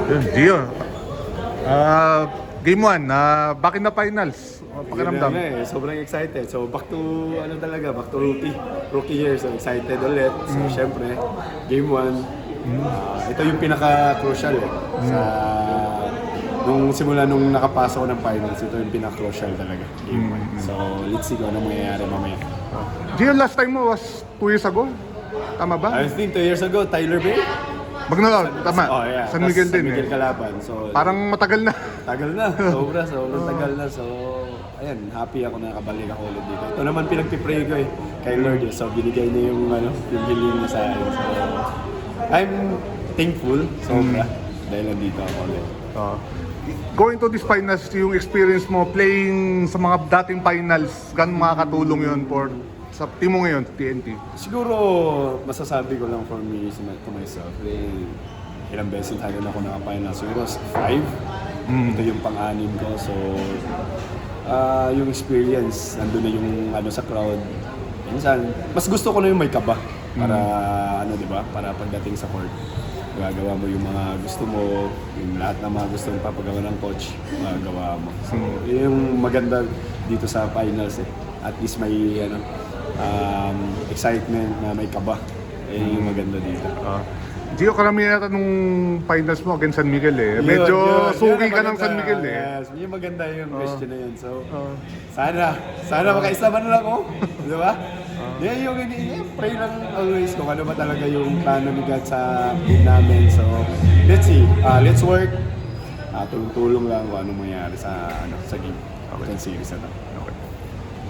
Yun, Gio. Game 1, back in the finals. Pakiramdam. Yun na sobrang excited. So back to back to rookie year. So excited ulit. So syempre, game 1, ito yung pinaka-crucial sa nung simula nung nakapasok ko ng finals, ito yung pinaka-crucial talaga, game 1. So let's see kung ano mangyayari mamaya. Gio, last time mo was 2 years ago? Tama ba? I think 2 years ago, Tyler Bay. Tama. Oh, yeah. San Miguel din San Miguel Kalaban. So, parang matagal na. tagal na. Sobrang tagal na. So, ayan, happy ako na nakabalik ako ulit dito. Ito naman pinagpipray ko kay Lord. So, binigay niya yung hiling niya sa akin. So, I'm thankful sobra dahil nandito ako ulit. Going to this finals, yung experience mo playing sa mga dating finals, ganun makakatulong yun sa team mo ngayon, TNT? Siguro, masasabi ko lang for me, to myself, ilang beses tayo na ako nakapahinal. Siguro 5. Ito yung pang-anim ko. So, yung experience, nandun na yung sa crowd. Minsan, mas gusto ko na yung may kaba. Para, di ba? Para pagdating sa court, magagawa mo yung mga gusto mo, yung lahat ng mga gusto mong papagawa ng coach, magagawa mo. So, yung maganda dito sa finals At least may, excitement na may kaba. Yung maganda dito. Gio, karamihan natin nung finals mo against San Miguel Medyo suki ka ng San Miguel Yes, yung maganda yung question na yun. So, sana makaisa man lang ako. Di ba? Yan yung pray lang always kung ano ba talaga yung plano ni God sa team namin. So, let's see. Let's work. Tulong-tulong lang kung ano mangyari sa game. Series na to.